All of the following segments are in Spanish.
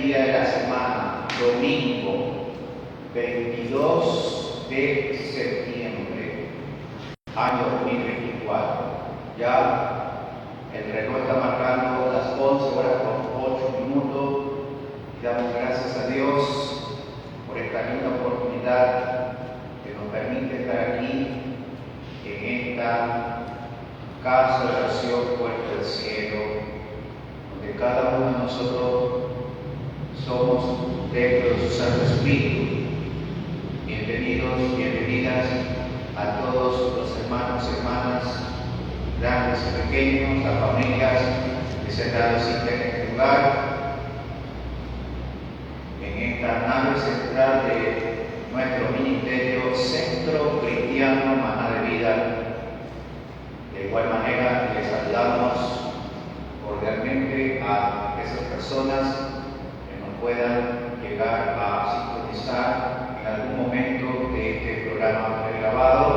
día de la semana, domingo 22 de septiembre, año 2024. Ya el reloj está marcando las 11 horas con 8 minutos y damos gracias a Dios por esta linda oportunidad que nos permite estar aquí en esta casa de oración Puerta del Cielo, donde cada uno de nosotros somos templo de su Santo Espíritu. Bienvenidos, bienvenidas a todos los hermanos y hermanas, grandes y pequeños, las familias que se han dado cita en este lugar, en esta nave central de nuestro ministerio Centro Cristiano Maná de Vida. De igual manera, les saludamos cordialmente a esas personas que nos puedan llegar a sintonizar en algún momento de este programa grabado.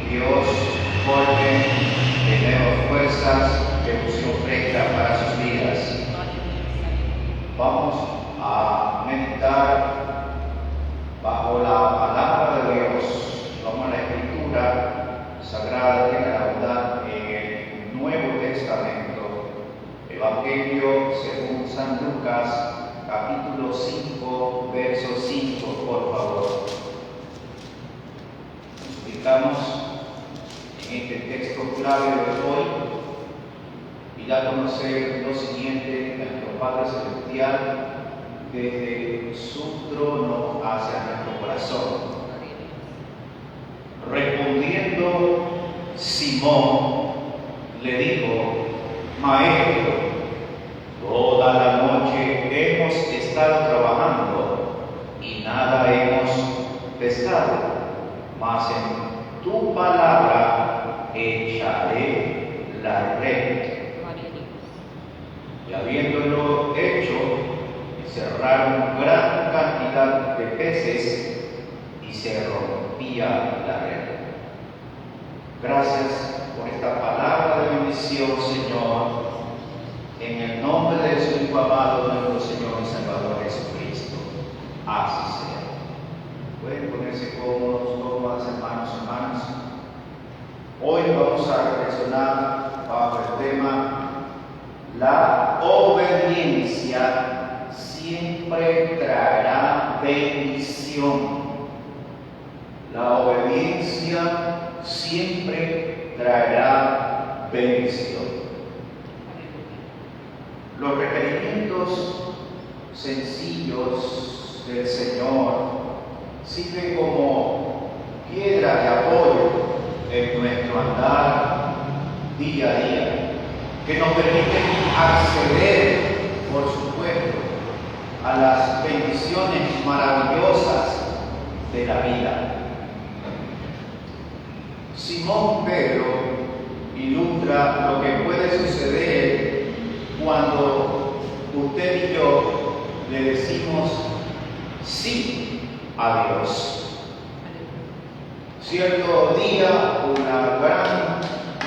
Dios forme de nuevas fuerzas de unción fresca para sus vidas. Vamos a meditar bajo la palabra de Dios. Vamos a la Escritura Sagrada de la bondad en el Nuevo Testamento, Evangelio según San Lucas, capítulo 5, verso 5, por favor. Nos ubicamos en este texto clave de hoy y da a conocer lo siguiente: nuestro Padre Celestial, desde su trono hacia nuestro corazón. Respondiendo Simón, le dijo: Maestro, toda la noche hemos estado trabajando y nada hemos pescado, mas en tu palabra echaré la red. Y habiéndolo hecho, cerraron gran cantidad de peces y se rompía la red. Gracias por esta palabra de bendición, Señor, en el nombre de su Hijo amado, nuestro Señor y Salvador Jesucristo. Así sea. Pueden ponerse cómodos, hermanos y hermanas. Hoy vamos a reflexionar bajo el tema: la obediencia siempre traerá bendición. La obediencia siempre traerá bendición. Los requerimientos sencillos del Señor sirven como piedra de apoyo en nuestro andar día a día, que nos permiten acceder, por supuesto, a las bendiciones maravillosas de la vida. Simón Pedro ilustra lo que puede suceder cuando usted y yo le decimos sí a Dios. Cierto día, una gran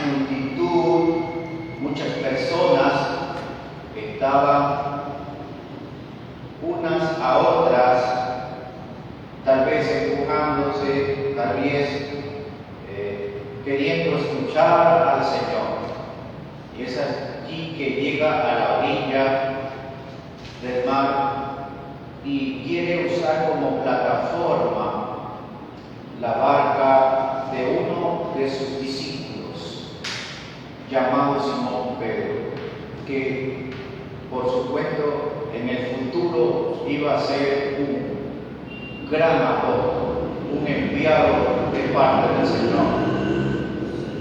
multitud, muchas personas estaban unas a otras, tal vez empujándose, tal vez queriendo escuchar al Señor. Y es allí que llega a la orilla del mar y quiere usar como plataforma la barca de uno de sus discípulos, llamado Simón Pedro, que por supuesto en el futuro iba a ser un gran apóstol, un enviado de parte del Señor.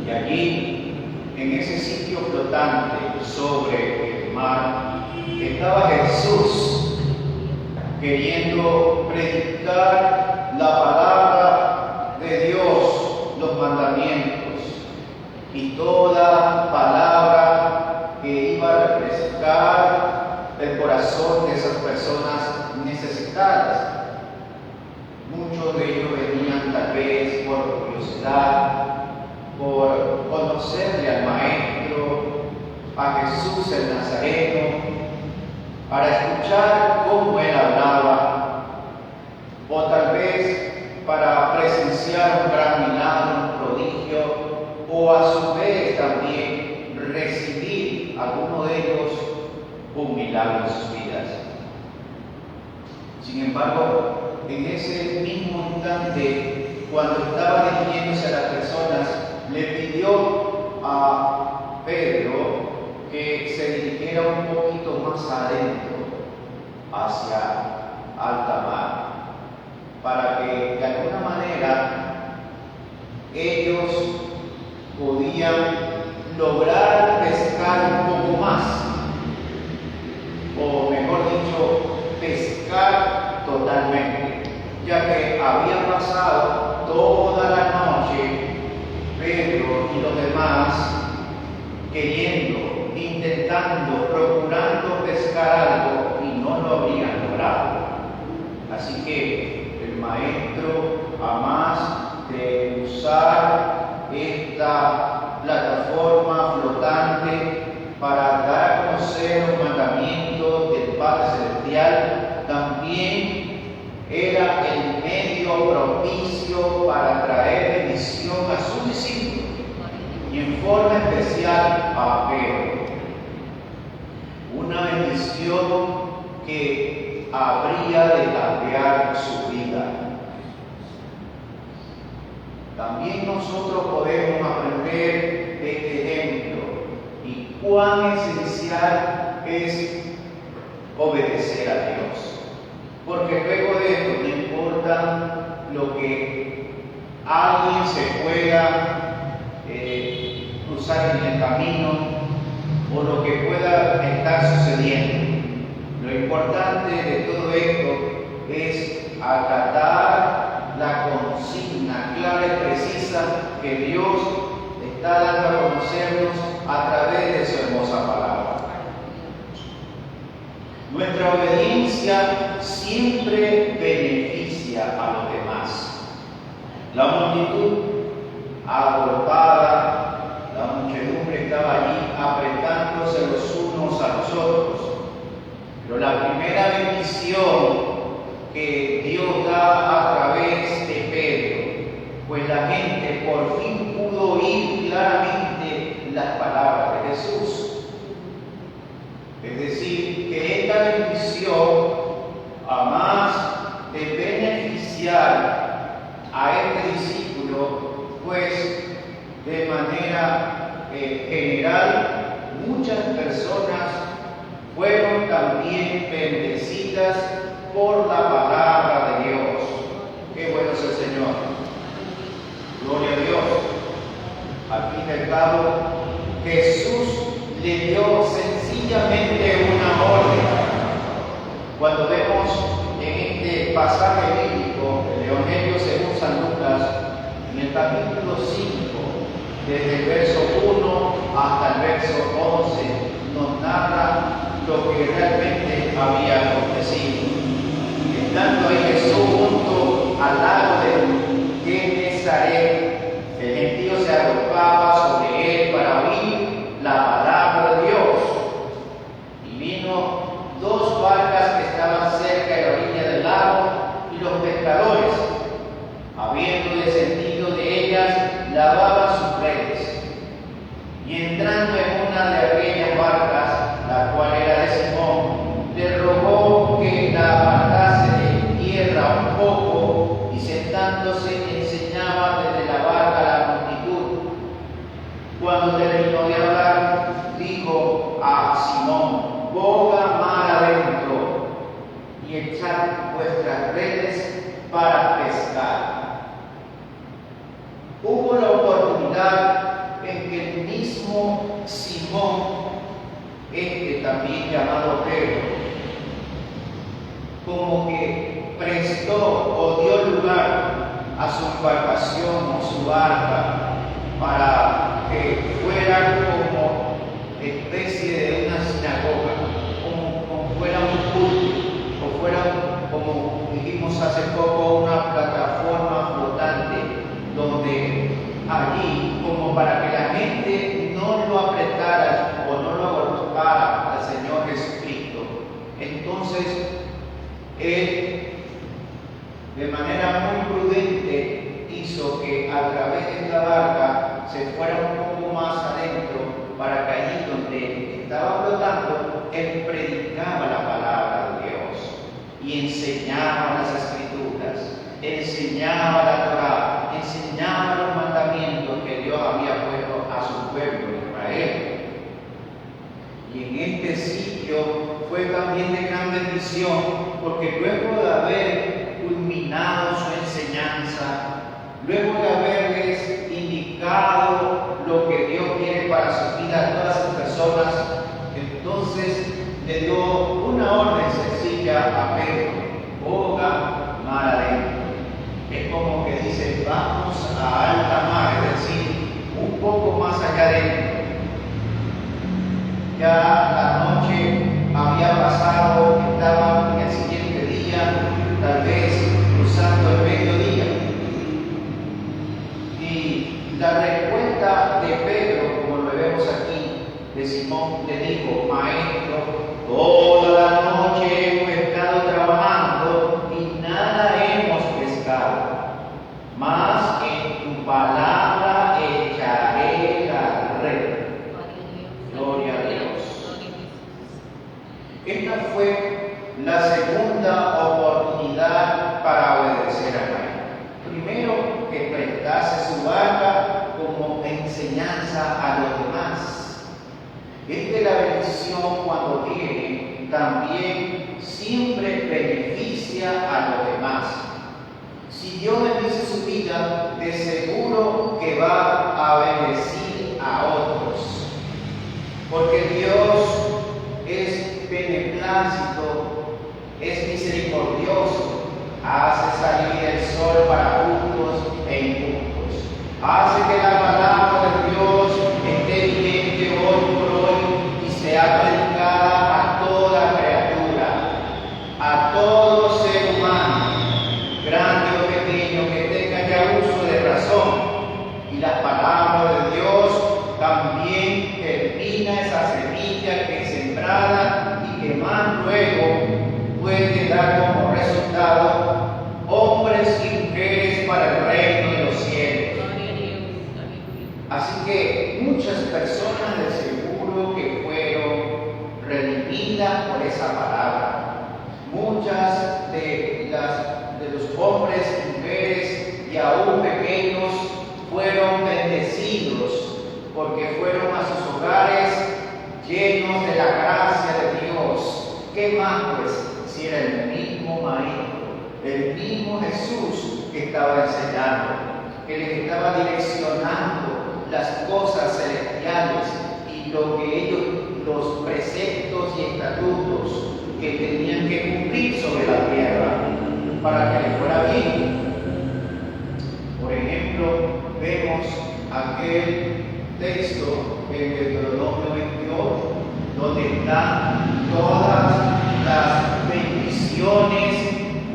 Y allí, en ese sitio flotante sobre el mar, estaba Jesús queriendo predicar la palabra de Dios, los mandamientos, y toda palabra que iba a refrescar el corazón de esas personas necesitadas. Muchos de ellos venían tal vez por curiosidad, por conocerle al Maestro, a Jesús el Nazareno, para escuchar cómo él hablaba, o tal vez para presenciar un gran milagro, un prodigio, o a su vez también recibir alguno de ellos un milagro en sus vidas. Sin embargo, en ese mismo instante, cuando estaba dirigiéndose a las personas, le pidió a Pedro que se dirigiera un poquito más adentro, hacia alta mar, para que de alguna manera ellos podían lograr pescar un poco más, o mejor dicho, pescar totalmente, ya que había pasado toda la noche Pedro y los demás queriendo, intentando, procurando pescar algo y no lo habían logrado. Así que el maestro, a más de usar esta plataforma flotante para dar a conocer los mandamientos del Padre Celestial, también era el medio propicio para traer bendición a sus discípulos y en forma especial a Pedro. Una bendición que habría de cambiar su vida. También nosotros podemos aprender de este ejemplo y cuán esencial es obedecer a Dios. Porque luego de esto, no importa lo que alguien se pueda cruzar en el camino o lo que pueda estar sucediendo. Lo importante de todo esto es acatar la consigna clara y precisa que Dios está dando a conocernos a través de su hermosa palabra. Nuestra obediencia siempre beneficia a los demás. La multitud agolpada, la muchedumbre estaba allí apretándose los unos a los otros. Pero la primera bendición que Dios da a través de Pedro, pues la gente por fin pudo oír claramente las palabras de Jesús. Es decir, que esta bendición, a más de beneficiar a este discípulo, pues de manera general, muchas personas fueron también bendecidas por la palabra de Dios. Qué bueno es el Señor. Gloria a Dios. Al fin y al cabo, Jesús le dio sencillamente una orden. Cuando vemos en este pasaje bíblico, el Evangelio según San Lucas, en el capítulo 5, desde el verso 1 hasta el verso 11, nos narra lo que realmente había acontecido. Estando ahí Jesús junto al lago de Genesaret, el gentío se agrupaba sobre él para oír la palabra de Dios. Y vino dos barcas que estaban cerca de la orilla del lago, y los pescadores, habiendo descendido de ellas, lavaban sus redes. Y entrando en una de aquellas barcas, la cual era de Simón, le rogó que la apartase de tierra un poco, y sentándose enseñaba desde la barca a la multitud. Cuando terminó de hablar, dijo a Simón: boga mar adentro y echad vuestras redes para pescar. Hubo la oportunidad en que el mismo Simón, también llamado Pedro, como que prestó o dio lugar a su embarcación o su barca para que fuera como especie de una sinagoga, como fuera un culto, o fuera, como dijimos hace poco, una plataforma flotante, donde allí, como para que la gente no lo apretara o no lo agolpara al Señor Jesucristo, entonces él, de manera muy prudente, hizo que a través de esta barca se fuera un poco más adentro, para que allí donde estaba flotando, él predicaba la palabra de Dios y enseñaba las Escrituras, enseñaba la Torá, enseñaba los mandamientos que Dios había puesto a su pueblo Israel. Y en este sitio fue también de gran bendición, porque luego de haber culminado su enseñanza, luego de haberles indicado lo que Dios quiere para su vida a todas las personas, entonces le dio una orden sencilla a Pedro: boga mar adentro. Es como que dice: vamos a alta mar, es decir, un poco más allá adentro. Ya la noche había pasado, estaba en el siguiente día, tal vez cruzando el mediodía. Y la respuesta de Pedro, como lo vemos aquí, de Simón, le dijo: Maestro, toda la noche hemos estado trabajando y nada hemos pescado, mas en tu palabra echaré la red. Gloria a Dios. Esta fue la segunda oportunidad para obedecer a María. Primero, que prestase su barca como enseñanza a los demás. Es de la bendición cuando viene, también siempre beneficia a los demás. Si Dios bendice su vida, de seguro que va a bendecir a otros. Porque Dios es beneplácito, es misericordioso, hace salir el sol para justos e injustos, hace que la palabra de Dios esté vigente hoy por hoy y sea predicada a toda criatura, a todo ser humano, grande o pequeño, que tenga ya uso de razón. Y la palabra de Dios también germina esa semilla que es sembrada y que más luego puede dar como resultado hombres y mujeres para el reino de los cielos. Así que muchas personas de seguro que fueron redimidas por esa palabra. Muchas de los hombres y mujeres y aún pequeños fueron bendecidos porque fueron a sus hogares llenos de la gracia de Dios. ¿Qué más pues si era el mismo Maestro, el mismo Jesús que estaba enseñando, que les estaba direccionando las cosas celestiales y lo que ellos, los preceptos y estatutos que tenían que cumplir sobre la tierra para que les fuera bien? Por ejemplo, vemos aquel texto en Deuteronomio 28, donde están todas las bendiciones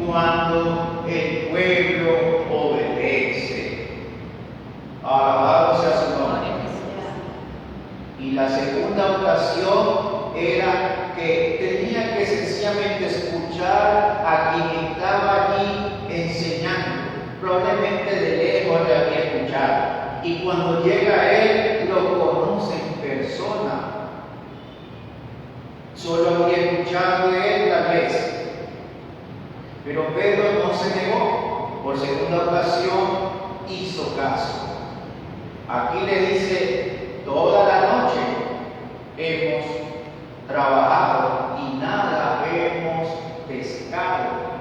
cuando el pueblo obedece. Alabado sea su nombre. Y la segunda ocasión era que tenía que sencillamente escuchar a quien estaba allí enseñando. Probablemente de lejos le había escuchado. Y cuando llega a él, lo conoce en persona. Solo había escuchado de él tal vez. Pero Pedro no se negó. Por segunda ocasión hizo caso. Aquí le dice: toda la noche hemos trabajado y nada hemos pescado.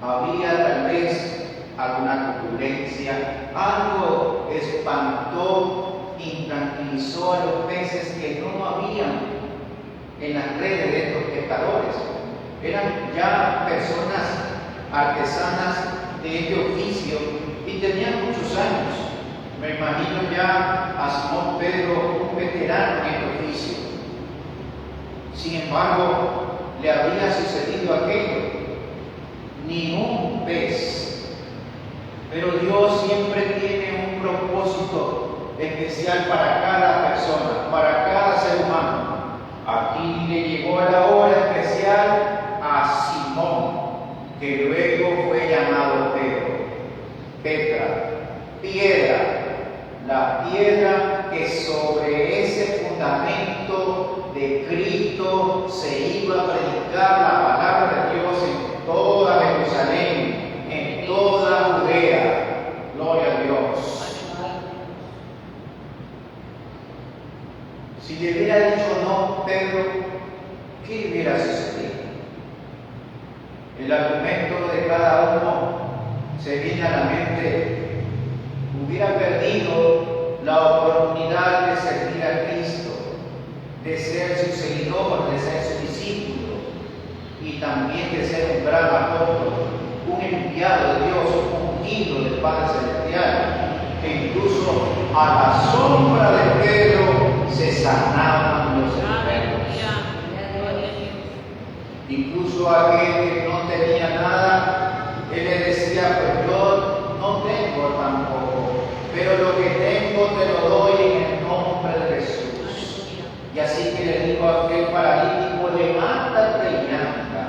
Había tal vez alguna turbulencia, algo espantó, intranquilizó a los peces que no habían en las redes de estos pescadores. Eran ya personas artesanas de este oficio y tenían muchos años. Me imagino ya a Simón Pedro, un veterano en este oficio. Sin embargo, le había sucedido aquello: ni un pez. Pero Dios siempre tiene un propósito especial para cada persona, para cada ser humano. Aquí le llegó la hora especial a Simón, que luego fue llamado Pedro. Petra, piedra, la piedra que sobre ese fundamento de Cristo se iba a predicar la palabra de Dios en toda Jerusalén, en toda Judea. Gloria a Dios. Si le hubiera dicho no, Pedro, ¿qué hubiera sucedido? El argumento de cada uno se viene a la mente. Hubiera perdido la oportunidad de servir a Cristo, de ser su seguidor, de ser su discípulo y también de ser un gran apóstol, un enviado de Dios, un ungido del Padre Celestial, que incluso a la sombra de Pedro se sanaban los enfermos. Incluso aquel que no tenía nada, él le decía, pues yo no tengo tampoco, pero lo que tengo te lo doy en el nombre de Jesús. Y así que le dijo a aquel paralítico, levántate y anda.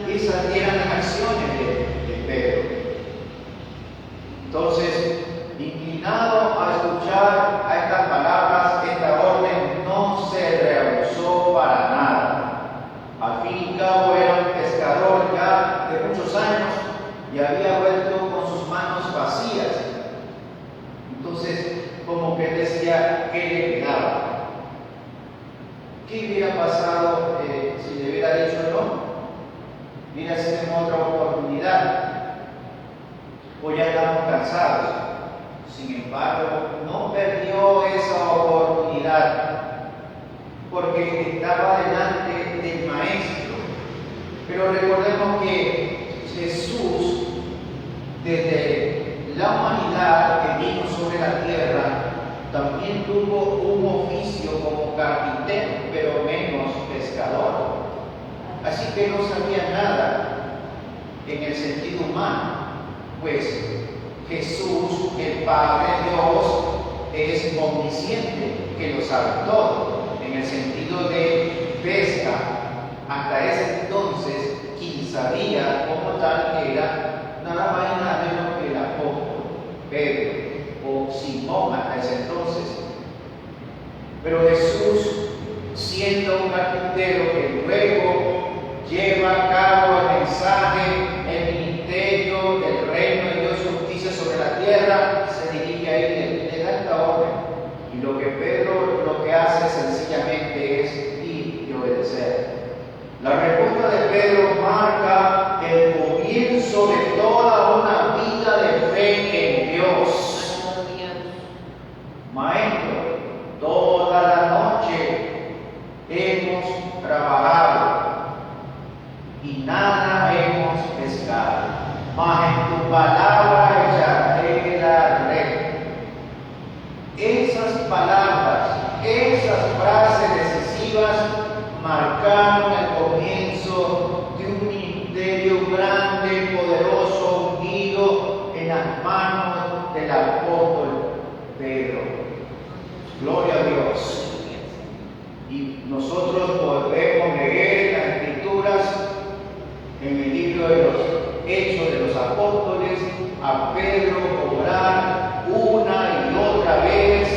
Esas eran las acciones de Pedro. Entonces, inclinado a escuchar a estas palabras, esta orden no se rehusó para nada. Al fin y al cabo era un pescador ya de muchos años y había vuelto con sus manos vacías. Entonces, como que decía, ¿qué le quedaba? ¿Qué hubiera pasado si le hubiera dicho no? Mira, si tenemos otra oportunidad. O ya estamos cansados. Sin embargo, no perdió esa oportunidad porque estaba delante del Maestro. Pero recordemos que Jesús, desde la humanidad que vino sobre la tierra, también tuvo un oficio como carpintero, pero menos pescador. Así que no sabía nada en el sentido humano, pues Jesús, el Padre Dios, es omnisciente, que lo sabe todo, en el sentido de pesca. Hasta ese entonces, quien sabía como tal que era nada más y nada menos que el apóstol Pedro o Simón hasta ese entonces. Pero Jesús, siendo un carpintero que luego lleva a cabo el mensaje, el ministerio del reino de Dios y justicia sobre la tierra, se dirige a él y le da esta orden. Y lo que Pedro lo que hace sencillamente es ir y obedecer. La respuesta de Pedro marca el comienzo de toda una vida de fe en Dios. Maestro, toda la noche hemos trabajado y nada hemos pescado, mas en tu palabra echaré la red. Esas palabras, esas frases decisivas marcaron el comienzo de un ministerio grande, poderoso, ungido en las manos del apóstol Pedro. Gloria a Dios. Y nosotros podemos leer las Escrituras en el libro de los Hechos de los Apóstoles a Pedro obrar una y otra vez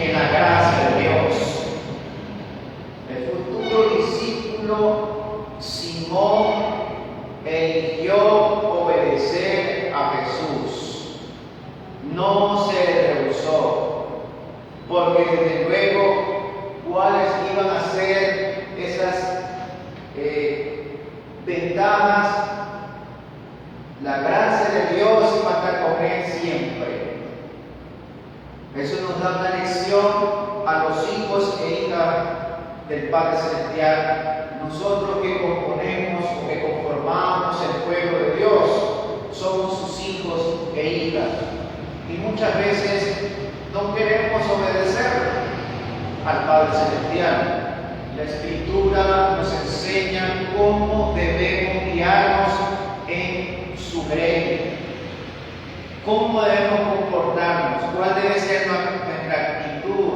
en la gracia de Dios. El futuro discípulo Simón eligió obedecer a Jesús. No se rehusó, porque desde luego, ¿cuáles iban a ser esas ventajas? La gracia de Dios va a estar con él siempre. Eso nos da una lección a los hijos e hijas del Padre Celestial. Nosotros que componemos o que conformamos el pueblo de Dios, somos sus hijos e hijas. Y muchas veces no queremos obedecer al Padre Celestial. La Escritura nos enseña cómo debemos guiarnos en su reino, cómo debemos comportarnos, cuál debe ser nuestra actitud,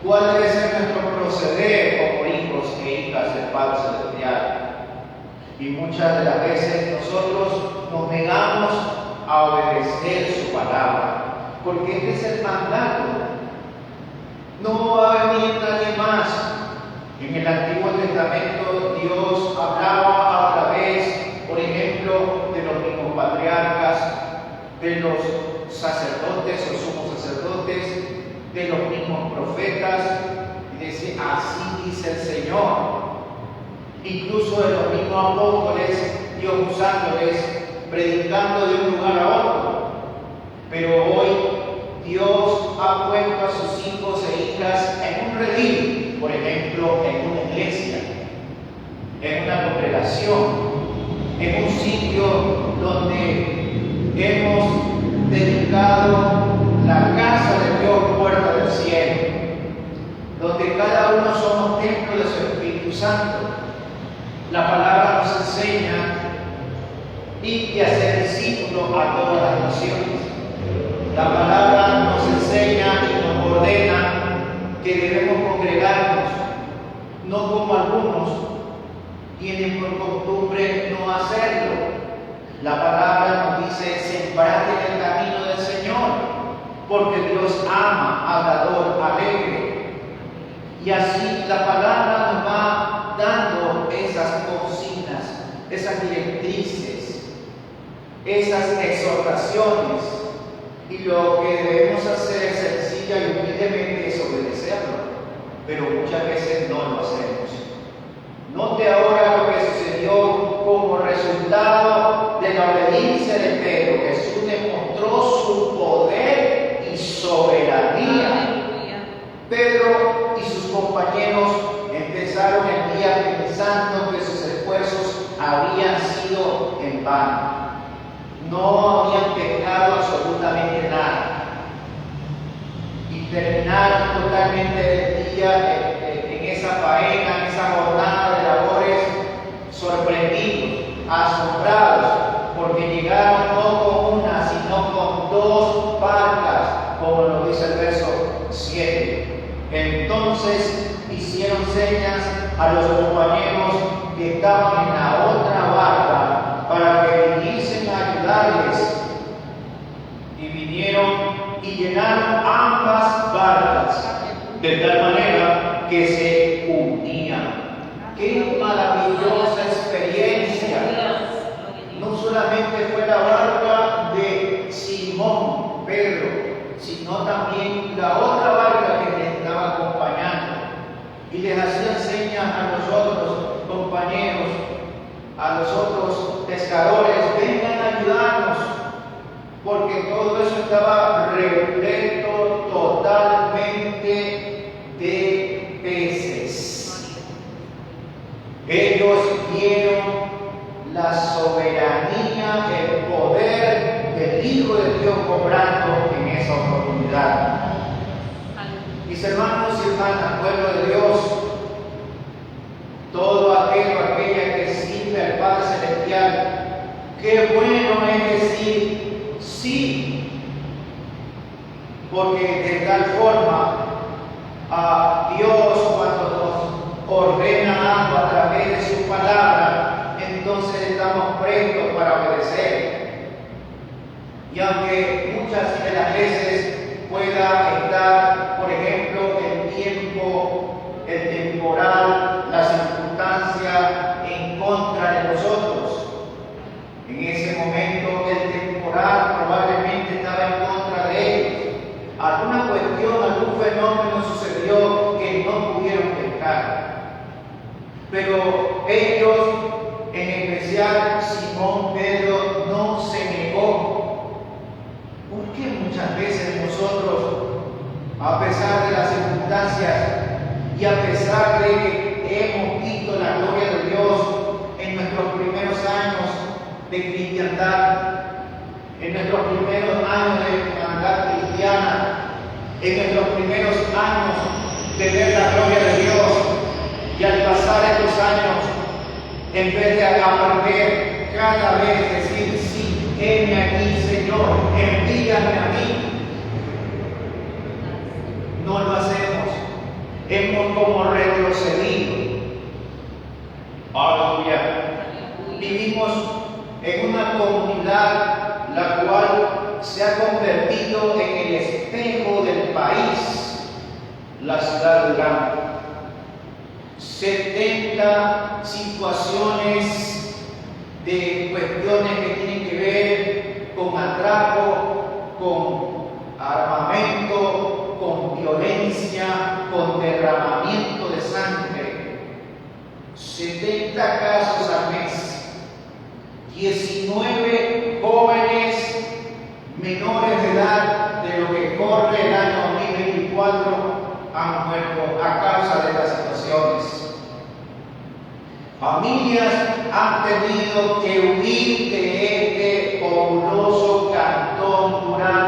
cuál debe ser nuestro proceder hijos e hijas del Padre Celestial. Y muchas de las veces nosotros nos negamos a obedecer su palabra, porque este es el mandato. No va a venir nadie más. En el Antiguo Testamento Dios hablaba a través, por ejemplo, de los mismos patriarcas, de los sacerdotes o sumos sacerdotes, de los mismos profetas, y decía, así dice el Señor. Incluso de los mismos apóstoles, Dios usándoles, predicando de un lugar a otro. Pero hoy Dios ha puesto a sus hijos e hijas en un redil, por ejemplo, en una iglesia, en una congregación, en un sitio donde hemos dedicado la casa de Dios, puerta del cielo, donde cada uno somos templo de su Espíritu Santo. La palabra nos enseña y a ser discípulos a todas las naciones. La palabra nos enseña y nos ordena que debemos congregarnos, no como algunos tienen por costumbre no hacerlo. La palabra nos dice, sembrad en el camino del Señor, porque Dios ama al dador alegre. Y así la palabra nos va dando esas consignas, esas directrices, esas exhortaciones. Y lo que debemos hacer sencilla y humildemente es obedecerlo, pero muchas veces no lo hacemos. Note ahora lo que sucedió como resultado de la obediencia de Pedro. Jesús demostró su poder y soberanía. Pedro y sus compañeros empezaron el día pensando que sus esfuerzos habían sido en vano. No habían pecado absolutamente nada. Y terminaron totalmente el día en esa faena, en esa jornada de labores, sorprendidos, asombrados, porque llegaron no con una, sino con 2 barcas, como lo dice el verso 7. Entonces hicieron señas a los compañeros que estaban en la otra barca para que viniesen a ayudarles. Y vinieron y llenaron ambas barcas, de tal manera que se hundían. ¡Qué maravillosa experiencia! No solamente fue la barca de Simón, Pedro, sino también la otra barca que les estaba acompañando. Y les hacían señas a los otros compañeros, a los otros pescadores, vengan a ayudarnos, porque todo eso estaba repleto totalmente de peces. Ellos vieron la soberanía, el poder del Hijo de Dios obrando en esa oportunidad. Mis hermanos y hermanas, pueblo de Dios, todo aquella que sirve al Padre Celestial, qué bueno es decir sí, porque de tal forma a Dios, cuando nos ordena algo a través de su palabra, entonces estamos prestos para obedecer. Y aunque muchas de las veces pueda estar, por ejemplo, el tiempo, el temporal, la circunstancia en contra de nosotros, en ese momento el temporal probablemente estaba en contra de ellos. Alguna cuestión, algún fenómeno sucedió que no pudieron pescar. Pero ellos, en especial Simón Pedro, no se negó. ¿Por qué muchas veces nosotros, a pesar de las circunstancias y a pesar de que hemos visto la gloria de Dios en nuestros primeros años de cristiandad, en nuestros primeros años de hermandad cristiana, en nuestros primeros años de ver la gloria de Dios, y al pasar estos años, en vez de aprender cada vez decir sí, heme aquí, Señor, envíame a mí, no lo hacemos. Hemos como retrocedido. Vivimos en una comunidad la cual se ha convertido en el espejo del país, la ciudad de Durán. 70 situaciones de cuestiones que tienen que ver con atraco, con armamento, con violencia, con derramamiento de sangre. 70 casos al mes. 19 jóvenes menores de edad de lo que corre el año 2024 han muerto a causa de estas situaciones. Familias han tenido que huir de este populoso cantón Durán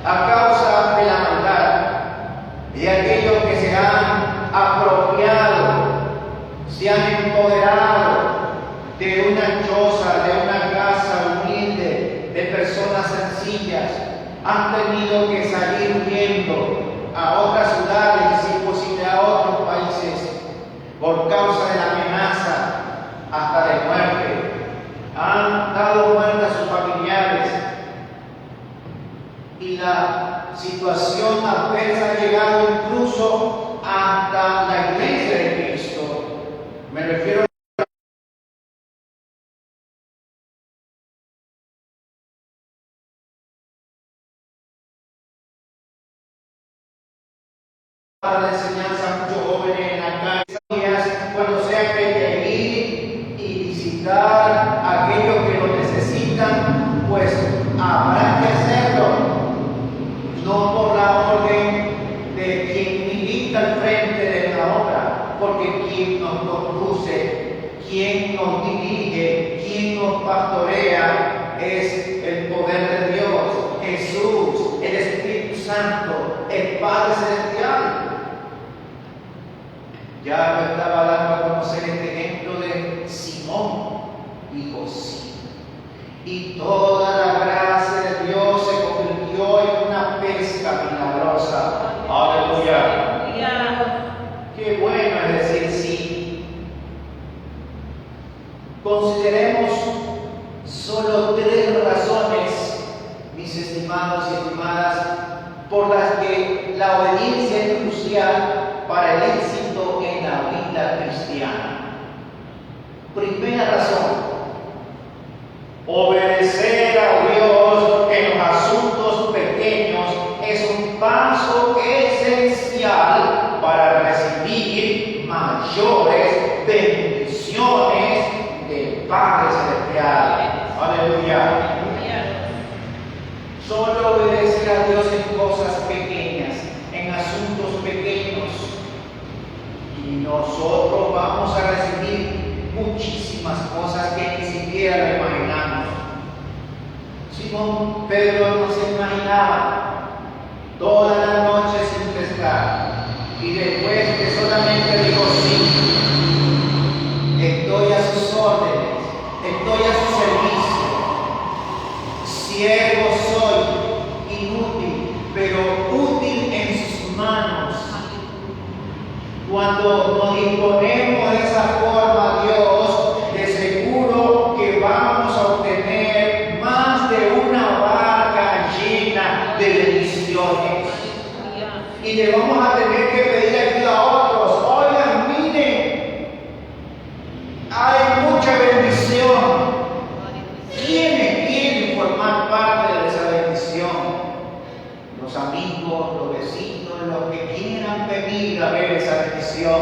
a causa de la maldad de aquellos que se han apropiado, se han empoderado de una choza, de una casa humilde, de personas sencillas. Han tenido que salir huyendo a otras ciudades y, si es posible, a otros países por causa de la amenaza hasta de muerte. Han dado muerte a sus familiares y la situación adversa ha llegado incluso hasta la iglesia de Cristo. Me refiero para la enseñanza a muchos jóvenes en la calle, cuando sea que hay que ir y visitar a aquellos que lo necesitan, pues habrá que hacerlo, no por la orden de quien milita al frente de la obra, porque quien nos conduce, quien nos dirige, quien nos pastorea es el poder de Dios, Jesús, el Espíritu Santo, el Padre Celestial. Ya lo estaba dando a conocer este ejemplo de Simón y José. Y toda la gracia de Dios se convirtió en una pesca milagrosa. Aleluya. Qué bueno es decir sí. Consideremos solo 3 razones, mis estimados y estimadas, por las que la obediencia es crucial para el éxito en la vida cristiana. Primera razón: obedecer a Dios en los asuntos pequeños es un paso esencial para recibir mayores bendiciones del Padre Celestial. Aleluya. Solo obedecer a Dios en cosas pequeñas, en asuntos pequeños, y nosotros vamos a recibir muchísimas cosas que ni siquiera lo imaginamos. Simón Pedro no se imaginaba toda la noche sin pescar, y después que solamente dijo sí, estoy a sus órdenes, estoy a su servicio, siervo soy, inútil, pero útil en sus manos. Cuando nos disponemos de esa forma a Dios, de seguro que vamos a obtener más de una barca llena de bendiciones. Y le vamos a tener que pedir ayuda a otros. Oigan, miren, hay mucha bendición. ¿Quiénes quieren formar parte de esa bendición? Los amigos, los vecinos, los que quieran venir a ver esa bendición,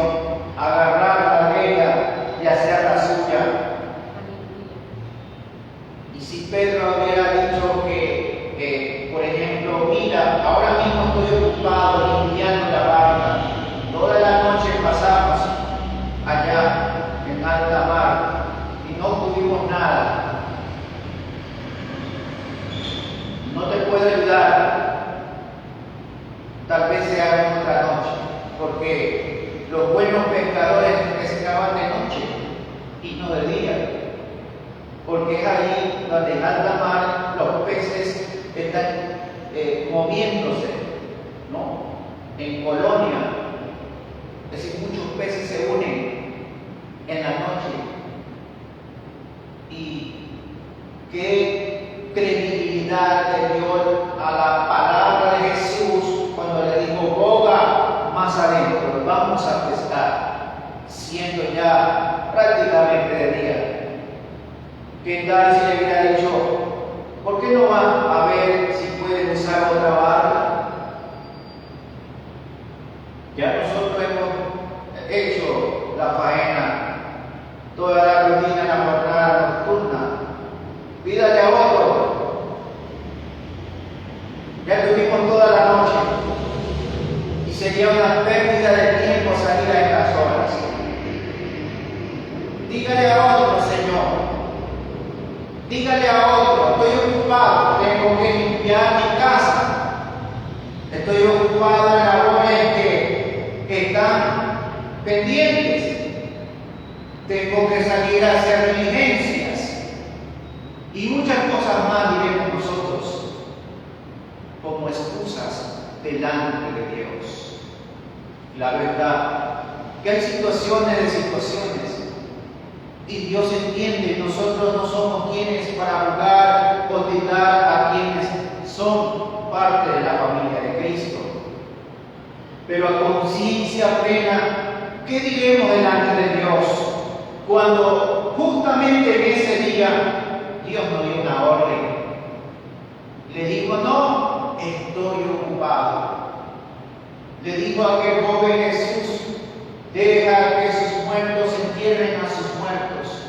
agarrarla a ella y hacerla suya. Y si Pedro hubiera dicho que, por ejemplo, mira, ahora mismo estoy ocupado limpiando la barca, toda la noche pasamos allá en alta mar y no tuvimos nada, no te puedo ayudar. Tal vez se haga en otra noche, porque los buenos pescadores pescaban de noche y no de día, porque es ahí donde en alta mar los peces están moviéndose, ¿no? En colonia, es decir, muchos peces se unen en la noche. vamos a pescar, siendo ya prácticamente de día. ¿Qué tal si le hubiera dicho, ¿por qué no va a ver si pueden usar otra barca? Ya nosotros hemos hecho la faena, toda la rutina, la jornada nocturna. Pídale a otro. Ya tuvimos toda la noche y sería una pérdida de tiempo salir a estas horas. Dígale a otro, Señor. Dígale a otro, estoy ocupado, tengo que limpiar mi casa. Estoy ocupado en labores que están pendientes. Tengo que salir a hacer diligencias. Y muchas cosas más diremos nosotros como excusas delante de Dios. La verdad que hay situaciones de situaciones. Y Dios entiende, nosotros no somos quienes para juzgar o tildar a quienes son parte de la familia de Cristo. Pero a conciencia plena, ¿qué diremos delante de Dios cuando justamente en ese día Dios nos dio una orden? Le digo, no, estoy ocupado. Le digo a aquel joven Jesús, deja que sus muertos entierren a sus muertos.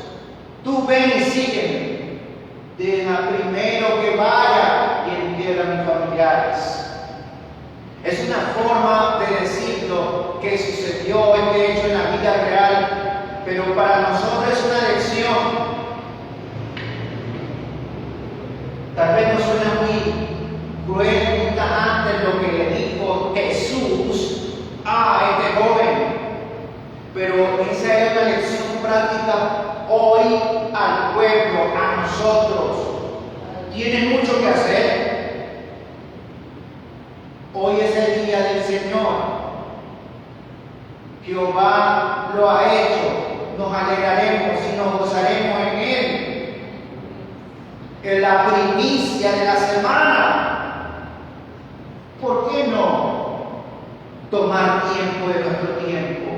Tú ven y sígueme. Deja primero que vaya y entierre a mis familiares. Es una forma de decirlo que sucedió este hecho en la vida real, pero para nosotros es una lección. Tal vez no suena muy cruel, muy tajante lo que le dijo Jesús a este joven. Pero esa es una lección práctica hoy al pueblo, a nosotros. Tiene mucho que hacer. Hoy es el día del Señor. Jehová lo ha hecho. Nos alegraremos y nos gozaremos en Él. En la primicia de la semana. ¿Por qué no tomar tiempo de nuestro tiempo?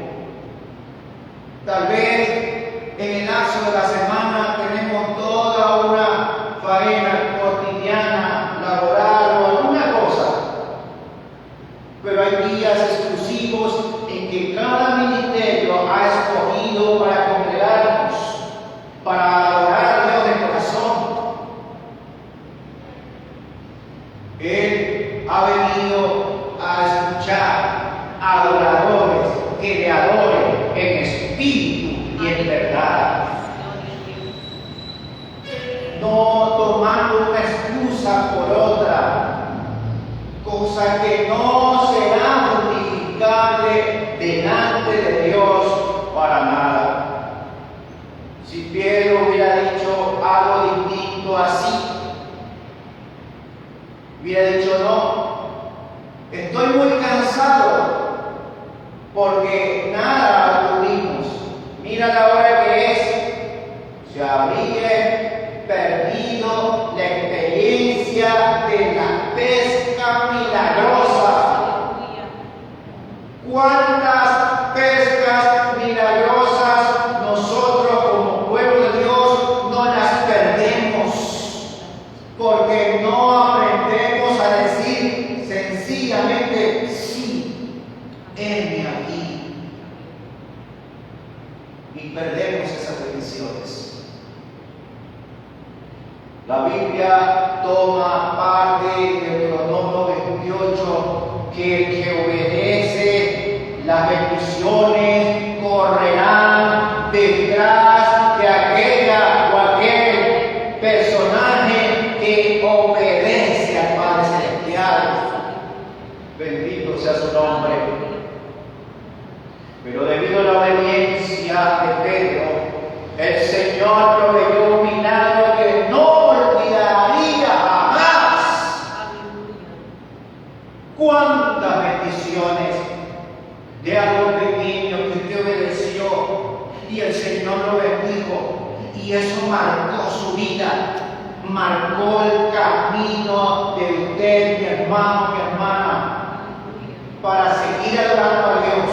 Tal vez en el lapso de la semana tenemos toda una faena cotidiana, laboral o alguna cosa. Pero hay días exclusivos en que cada ministerio ha escogido para congregarnos, para adorar a Dios de corazón. Él ha venido a escuchar a adoradores que le adoren en espíritu y en verdad. No tomando una excusa por otra, cosa que no será justificable delante de Dios para nada. Si Pedro hubiera dicho algo distinto así, hubiera dicho no, estoy muy cansado porque nada tuvimos. Mira la hora que es. Se habría perdido la experiencia de la pesca milagrosa. ¿Cuántas pescas milagrosas nosotros como pueblo de Dios no las perdemos? Porque no aprendemos a decir sencillamente sí, heme aquí. Y perdemos esas bendiciones. La Biblia toma parte de Deuteronomio 28, que el que obedece las bendiciones correrán detrás de aquella o aquel personaje que obedece al Padre Celestial. Bendito sea su nombre. Pero debido a la obediencia de Pedro, el Señor proveyó un milagro que no olvidaría jamás. ¿Cuántas bendiciones de algo pequeño que usted obedeció y el Señor lo bendijo? Y eso marcó su vida, marcó el camino de usted, mi hermano, mi hermana, para seguir adorando a Dios.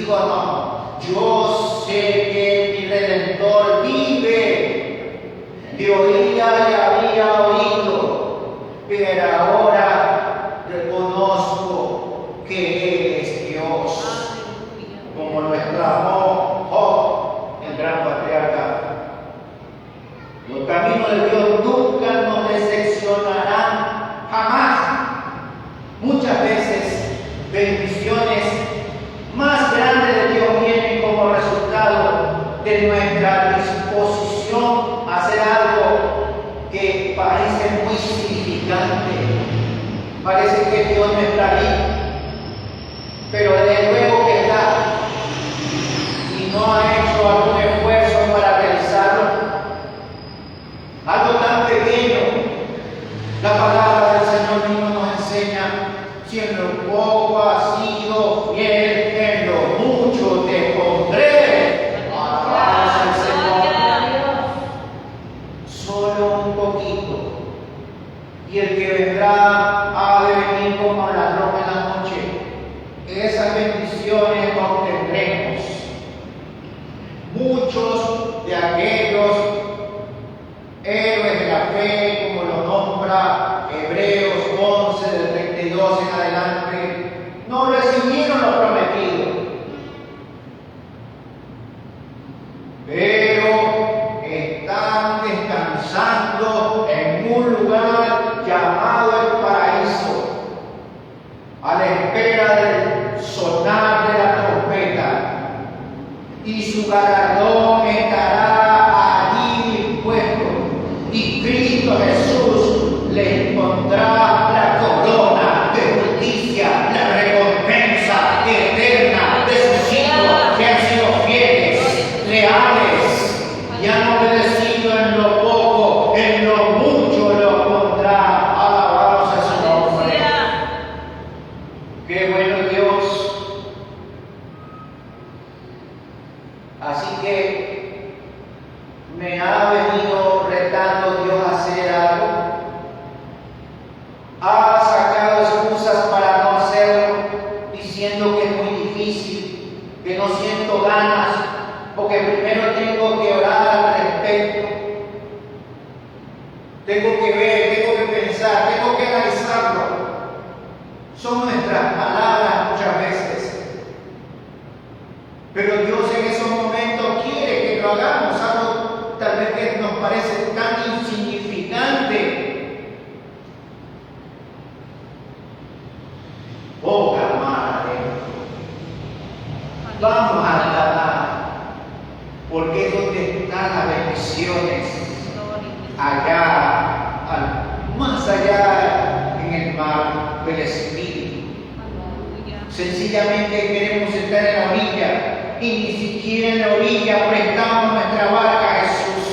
dijo, no, yo sé que mi Redentor vive. Le oía y había oído, pero ahora reconozco que Él es Dios, como lo exclamó Job, el gran patriarca. Los caminos de Dios nunca nos decepcionarán, jamás. Muchas veces, bendiciones más grandes de Dios vienen como resultado de nuestra disposición a hacer algo que parece muy significante. Parece que Dios no está ahí, pero desde luego que está, y no ha hecho algún esfuerzo para realizarlo. Algo tan pequeño. La palabra del Señor mismo nos enseña: si en lo poco has sido fiel, en lo mucho te pondré. Alabamos al Señor. Solo un poquito, y el que vendrá ha de venir como ladrón en la noche. Esas bendiciones obtendremos. Muchos de aquellos héroes de la fe, como lo nombra Hebreos 11, del 32 en adelante, no recibieron lo prometido, pero están descansando en un lugar llamado el paraíso, a la espera del sonar de la trompeta, y su galardón estará allí dispuesto. Y Cristo Jesús les pondrá la corona de justicia, la recompensa eterna de sus hijos que han sido fieles, leales y han obedecido en lo poco, en lo mucho lo pondrá. Alabados a su nombre. Qué bueno Dios. Así que me ha venido retando Dios a hacer algo. Ha sacado excusas para no hacerlo, diciendo que es muy difícil, que no siento ganas, porque primero tengo que orar al respecto. Tengo que ver, tengo que pensar, tengo que analizarlo. Son nuestras palabras muchas veces. Pero Dios en esos momentos quiere que lo hagamos, algo tal vez que nos parece tan insignificante. Oh, Madre, vamos a clamar, porque es donde están las bendiciones, más allá en el mar del Espíritu. Sencillamente queremos estar en la orilla, y ni siquiera en la orilla prestamos nuestra barca a Jesús.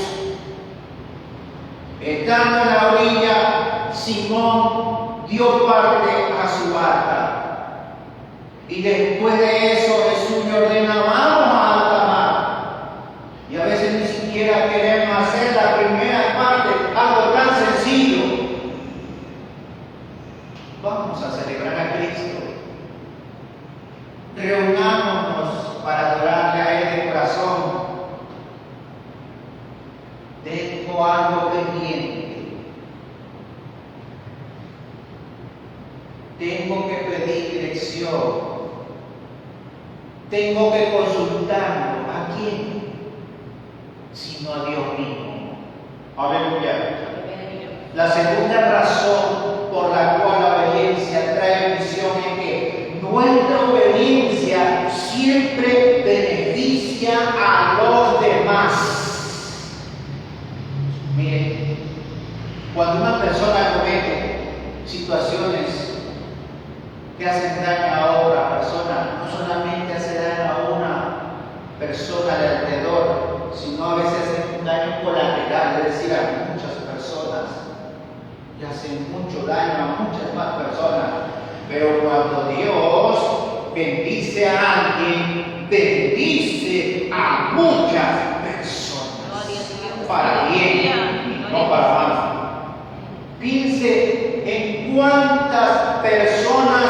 Estando en la orilla, Simón dio parte a su barca. Y después de eso Jesús le ordena: vamos a alta mar. Y a veces ni siquiera queremos hacer la primera parte, algo tan sencillo. Vamos a celebrar a Cristo. Reunámonos para adorarle a Él de corazón. Tengo algo pendiente. Tengo que pedir dirección. Tengo que consultarlo. ¿A quién? Sino a Dios mismo. Aleluya. La segunda razón por la cual la obediencia trae bendición es que nuestra obediencia siempre beneficia a los demás. Miren, cuando una persona comete situaciones que hacen daño a otra persona, no solamente hace daño a una persona de alrededor, sino a veces hace un daño colateral, es decir, a muchas personas, y hacen mucho daño a muchas más personas. Pero cuando Dios bendice a alguien, bendice a muchas personas, para bien, no para mal. Piense en cuántas personas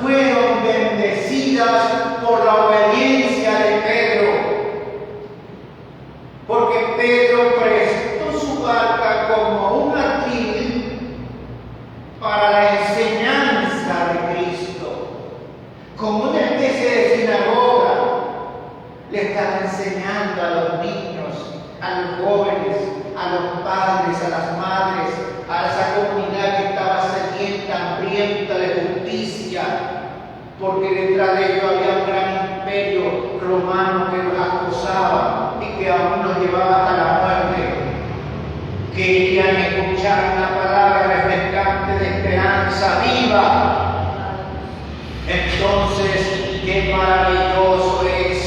fueron bendecidas por la obediencia a los jóvenes, a los padres, a las madres, a esa comunidad que estaba sedienta, hambrienta de justicia, porque detrás de ellos había un gran imperio romano que los acosaba y que aún los llevaba hasta la muerte. Querían escuchar una palabra refrescante de esperanza viva. Entonces, qué maravilloso es.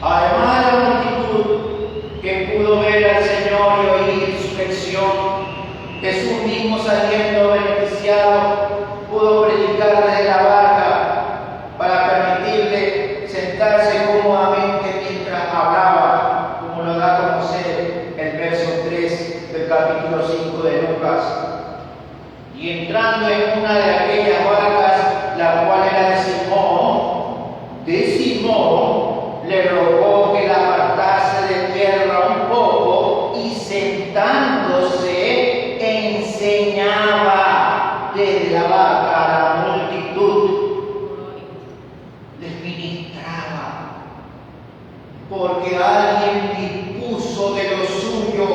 Además de la multitud que pudo ver al Señor y oír su lección, Jesús mismo, saliendo beneficiado, pudo predicar desde la barca para permitirle sentarse cómodamente mientras hablaba, como lo da a conocer el verso 3 del capítulo 5 de Lucas. Y entrando en una de aquellas barcas, la cual era de Simón, le rogó que la apartase de tierra un poco y sentándose enseñaba desde la barca a la multitud. Les ministraba, porque alguien dispuso de lo suyo.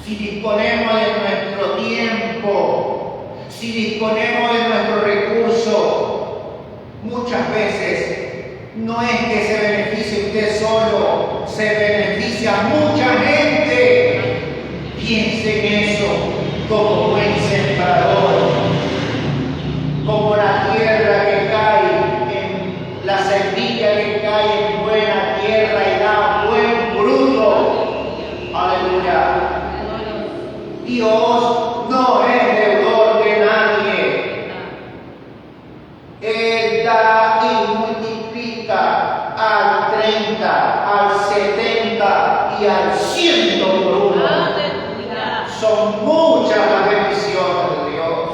Si disponemos de nuestro tiempo, si disponemos de nuestro recurso, muchas veces no es que se beneficie usted solo, se beneficia mucha gente. Piense en eso como buen sembrador, como la tierra que cae, en la semilla que cae en buena tierra y da buen fruto. Aleluya. Dios no es deudor de nadie. Él da y multiplica al 30, al 70 y al 100 por uno. Son muchas las bendiciones de Dios.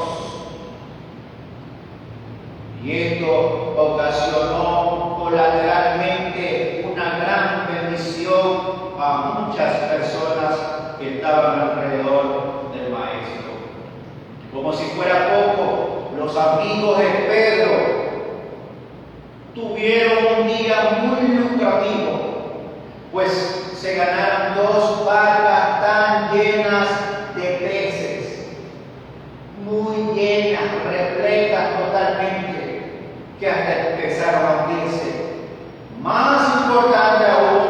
Y esto ocasionó colateralmente una gran bendición a muchas personas que estaban alrededor del Maestro. Como si fuera poco, los amigos de Pedro tuvieron un día muy lucrativo, pues se ganaron 2 barcas tan llenas de peces, muy llenas, repletas totalmente, que hasta empezaron a hundirse. Más importante aún,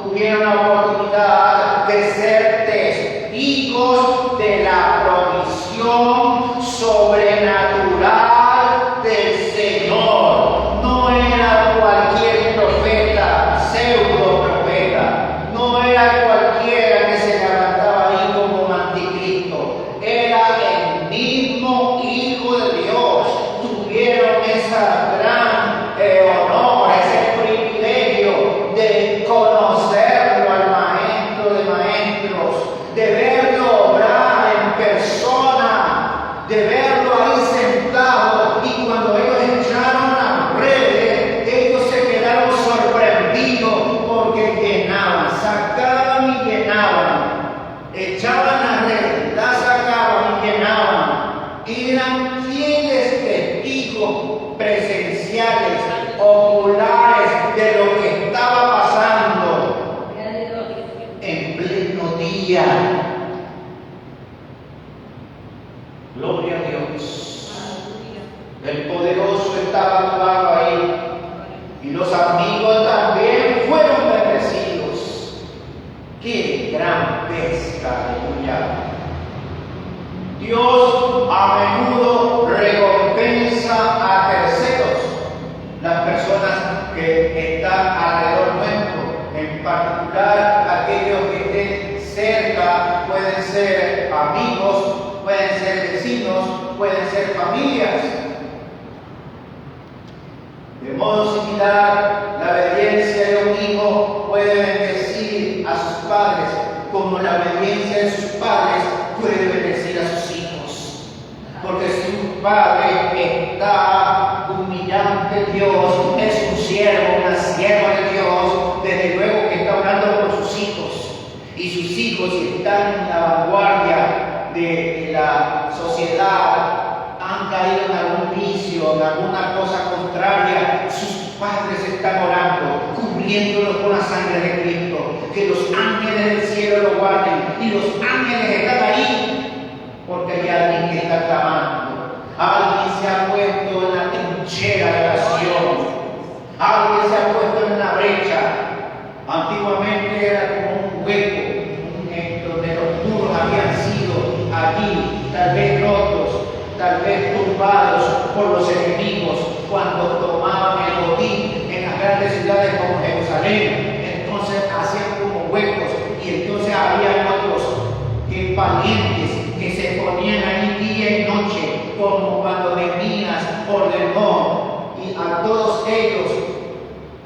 tuvieron la oportunidad de ser testigos de la provisión sobrenatural del Señor. No era cualquier profeta, pseudo profeta, no era cualquiera que se levantaba ahí como anticristo, era el mismo Hijo de Dios. Tuvieron esa gran honor, ese privilegio de conocerlo al Maestro de Maestros, de verlo obrar en persona, de verlo ahí sentado, y cuando ellos echaron las redes, ellos se quedaron sorprendidos porque llenaban, sacaban y llenaban, echaban las redes, las sacaban y llenaban. Eran fieles testigos presenciales, oculares de lo que estaba pasando en pleno día. Gloria a Dios. El poderoso estaba actuando ahí y los amigos también fueron bendecidos. ¡Qué gran pesca! Aleluya. Dios a menudo recompensa a terceros, las personas que están alrededor nuestro, en particular aquellos que estén cerca, pueden ser amigos, pueden ser vecinos, pueden ser familias. De modo similar, la obediencia de un hijo puede bendecir a sus padres, como la obediencia de sus padres puede bendecir a sus hijos. Porque si un padre está humillante a Dios, es un siervo, una sierva de Dios, desde luego que está orando por sus hijos. Y sus hijos, si están en la vanguardia de la sociedad, han caído en algún vicio, en alguna cosa contraria, sus padres están orando, cubriéndolos con la sangre de Cristo. que los ángeles del cielo lo guarden. Y los ángeles están ahí porque hay alguien que está clamando. Alguien se ha puesto en la trinchera de oración. Alguien se ha puesto en la brecha. Antiguamente era como un hueco, donde los muros habían sido allí, tal vez rotos, tal vez tumbados por los enemigos cuando tomaban el botín en las grandes ciudades como Jerusalén. Entonces hacían como huecos y entonces había otros valientes que se ponían ahí día y noche, como cuando Nehemías ordenó y a todos ellos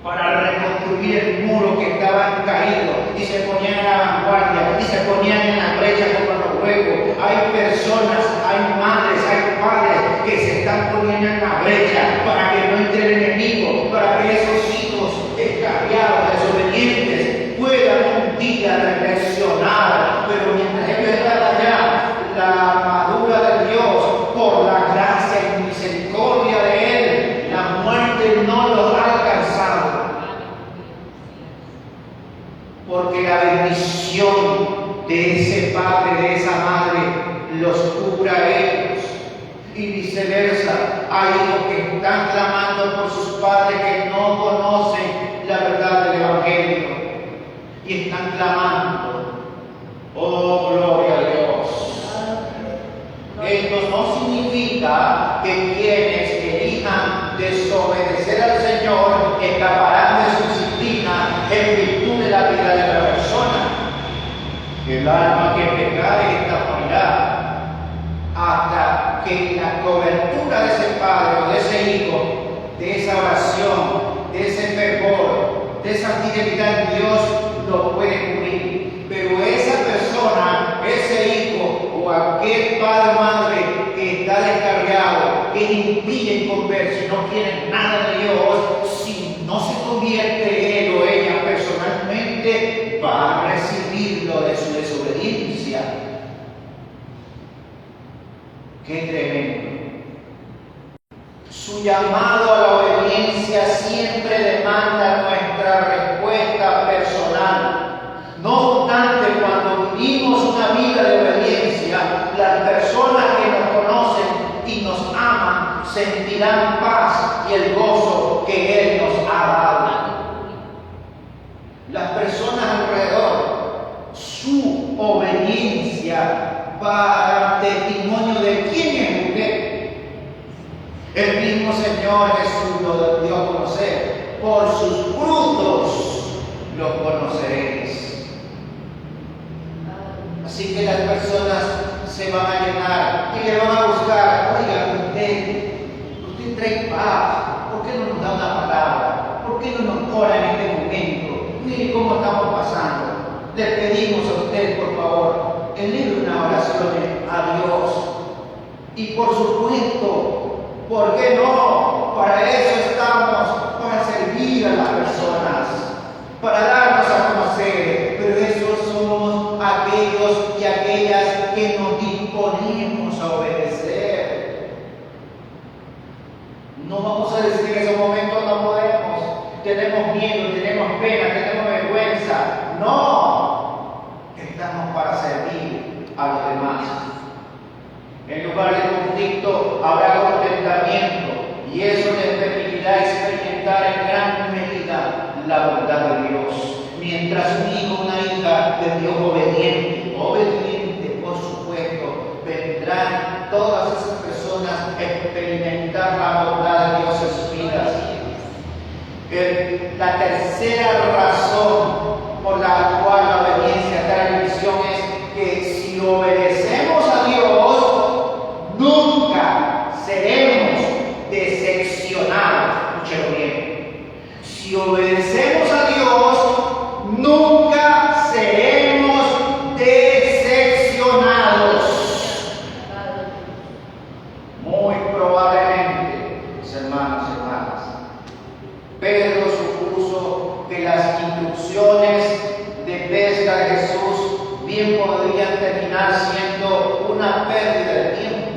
para reconstruir el muro que estaba caído, y se ponían en la vanguardia y se ponían en la brecha como los huecos. Hay personas, hay madres, hay padres que se están poniendo en la brecha para que no entre el enemigo, para que esos hijos descarriados, desobedientes, puedan un día reflexionar. Pero mientras ellos están allá, la armadura de Dios, por la gracia y misericordia de Él, la muerte no los ha alcanzado. Porque la bendición de ese padre, de esa madre, los cubra a ellos. Y viceversa, hay hijos que están clamando por sus padres que no conocen la verdad del Evangelio. Y están clamando. Oh, gloria a Dios. Esto no significa que quienes elijan desobedecer al Señor escaparán de su disciplina en virtud de la vida de la persona. El alma que pecare esta morirá, hasta que la cobertura de ese padre o de ese hijo, de esa oración, de ese fervor, de esa fidelidad en Dios, lo puede cubrir. Pero esa persona, ese hijo o aquel padre o madre que está descarriado, que impide convertirse, no quiere nada de Dios, si no se convierte él o ella personalmente, va a recibir lo de su desobediencia. ¡Qué tremendo! Su llamado a la obediencia siempre demanda nuestra respuesta personal. No obstante, cuando vivimos una vida de obediencia, las personas que nos conocen y nos aman sentirán paz y el gozo que Él nos ha dado. Las personas alrededor, su obediencia va a dar testimonio de quién es usted. El mismo Señor Jesús lo dio a conocer. Por sus frutos los conoceréis. Así que las personas se van a llenar y le van a buscar. Oiga, usted trae paz. ¿Por qué no nos da una palabra? ¿Por qué no nos ora en este momento? Mire cómo estamos pasando. Le pedimos a usted, por favor, eleve una oración a Dios. Y por supuesto, ¿por qué no? Para eso estamos, para servir a las personas, para darnos a conocer. Pero esos somos aquellos y aquellas que nos disponemos a obedecer. No vamos a decir que en esos momentos no podemos, tenemos miedo, tenemos pena, tenemos vergüenza. No, estamos para servir a los demás. En lugar de conflicto habrá contentamiento y eso les permitirá experimentar en gran medida la bondad de Dios. Mientras un hijo o una hija de Dios obediente, por supuesto, vendrán todas esas personas a experimentar la bondad de Dios en sus vidas. La tercera razón por la cual la obediencia está en misión es que si obedecemos a Dios, nunca seremos decepcionados. Escúchelo bien. Si obedecemos a Dios, nunca seremos decepcionados. Muy probablemente, mis hermanos y hermanas, Pedro supuso que las instrucciones de pesca de Jesús bien podrían terminar siendo una pérdida de tiempo.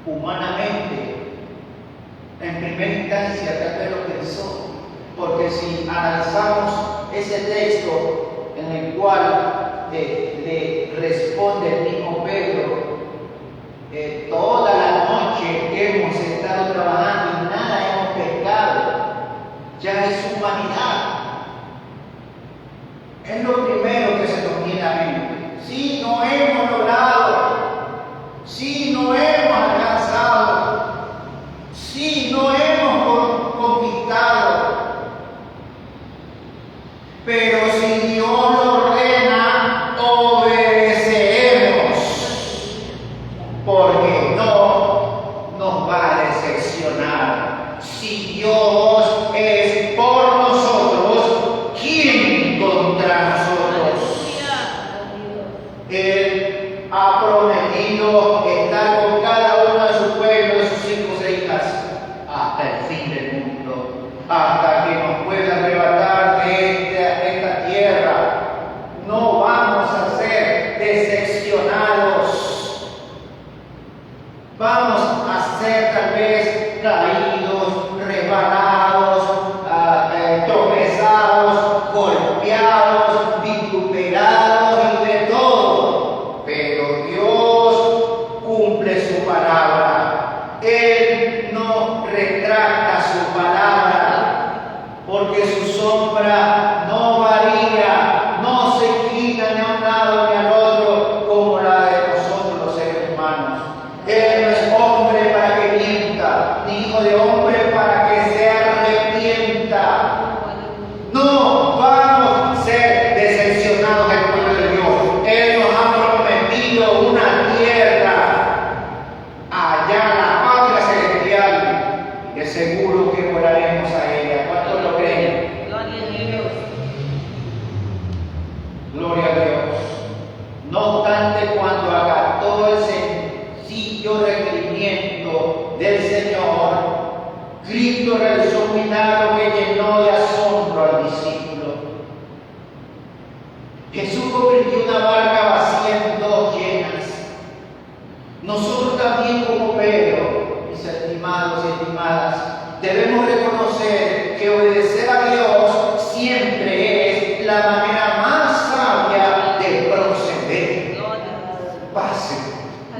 Humanamente, en primera instancia tal vez lo pensó, porque si analizamos ese texto en el cual le responde el mismo Pedro, toda la noche hemos estado trabajando y nada hemos pescado. Ya es humanidad. Es lo primero que se nos viene a la mente. Sí, no hemos logrado. Sí, no hemos alcanzado. Sí, no hemos conquistado. Pero si Dios lo ordena, obedeceremos. Porque no nos va a decepcionar. Si Dios es por nosotros, ¿quién contra nosotros? Él ha prometido estar con cada uno de sus pueblos, de sus hijos e hijas, hasta el fin del mundo, hasta que nos pueda arrebatar de esta tierra. No vamos a ser decepcionados. Vamos a ser tal vez caídos, resbalados, tropezados, golpeados, vituperados y de todo. Pero Dios cumple su palabra. Él no retracta su palabra, porque su sombra no varía, no se inclina ni a un lado ni al otro como la de nosotros los seres humanos. Él no es hombre para que mienta, ni hijo de hombre para que se arrepienta. No vamos a ser decepcionados del pueblo de Dios. Él nos ha prometido una tierra allá en la patria celestial. Y es seguro que moraremos a ella. ¿Cuántos lo creen? Gloria a Dios. Gloria a Dios. No obstante, cuando acató el sencillo requerimiento del Señor, Cristo realizó un milagro que llenó de asombro al discípulo. Jesús convirtió una barca vacía en dos llenas. Nosotros también, como Pedro, mis estimados y estimadas, debemos reconocer que obedecer a Dios siempre es la manera más sabia de proceder. Pase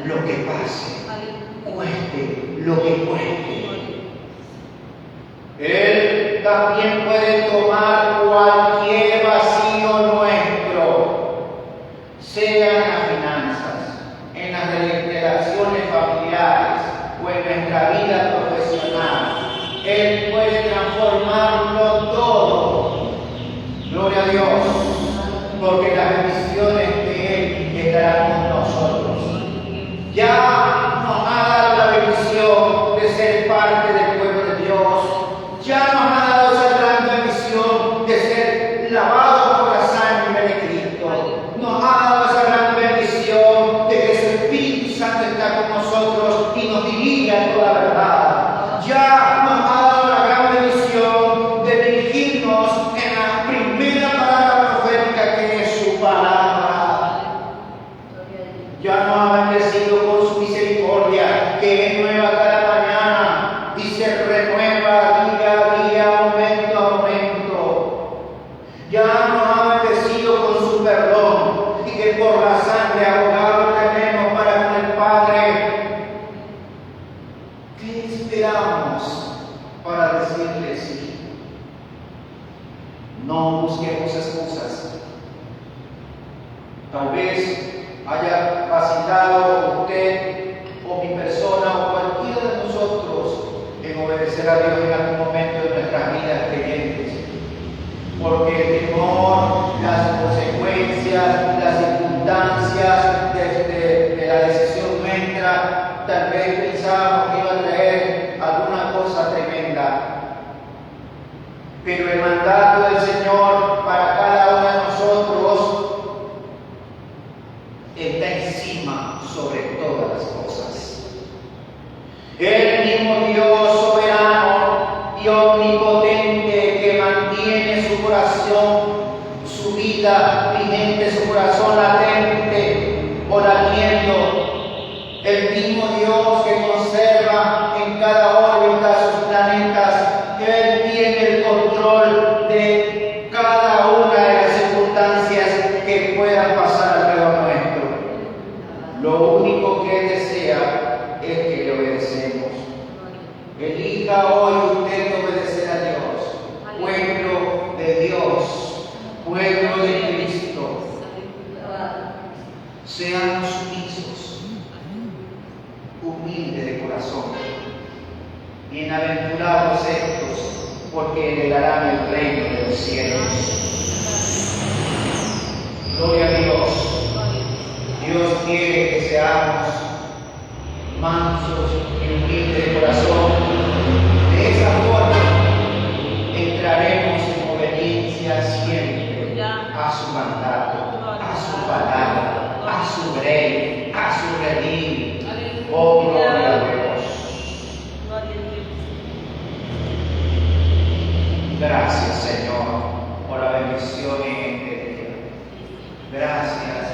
lo que pase, cueste lo que cueste. Él también puede tomar cualquier vacío nuestro, sea en las finanzas, en las relaciones familiares o en nuestra vida profesional. Él puede transformarlo todo. Gloria a Dios, porque las bendiciones de Él estarán con nosotros. Ya nos ha dado la bendición de ser parte del pueblo de Dios. Ya nos ha dado esa gran bendición de ser lavados por la sangre de Cristo. Nos ha dado esa gran bendición de que su Espíritu Santo está con nosotros y nos dirige a toda verdad. Ya nos ha dado la gran bendición de dirigirnos en la primera palabra profética que es su palabra. Ya nos ha bendecido con su misericordia, que es nueva cada mañana y se renueva día a día, momento a momento. Ya nos ha bendecido con su perdón y que por la sangre abogado tenemos para con el Padre. ¿Qué esperamos para decirle sí? No busquemos excusas. Tal vez haya vacilado usted o mi persona o cualquiera de nosotros en obedecer a Dios en algún momento de nuestras vidas creyentes, porque el temor, las consecuencias, las circunstancias de la decisión nuestra, tal vez pensábamos que iba a traer alguna cosa tremenda. Pero el mandato del Señor para cada uno de nosotros está encima sobre todas las cosas. El mismo Dios soberano y omnipotente que mantiene su corazón, su vida vigente, su corazón latente o latiendo. El mismo Dios que conserva en cada órbita sus planetas. Él tiene el control de cada una Elija hoy usted obedecer a Dios. Pueblo de Dios, pueblo de Cristo. Seamos sumisos, humildes de corazón. Bienaventurados estos, porque heredarán el reino de los cielos. Gloria a Dios. Dios quiere que seamos mansos y humildes de corazón. De esa forma entraremos en obediencia siempre a su mandato, a su palabra, a su rey, a su redil. Oh, gloria a Dios. Gracias, Señor, por la bendición en este día. Gracias,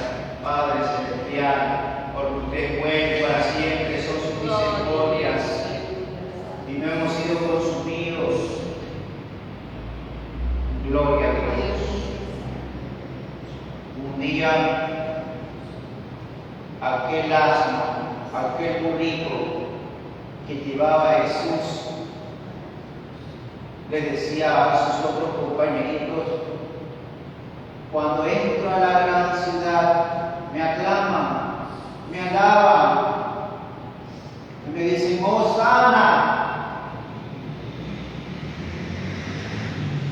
Padre Celestial, porque usted es bueno para siempre, son sus misericordias y no hemos sido consumidos. Gloria a Dios. Un día, aquel asno, aquel burrito que llevaba a Jesús, le decía a sus otros compañeritos: cuando entro a la gran ciudad, me aclaman, me alaban, y me dicen: ¡Hosana!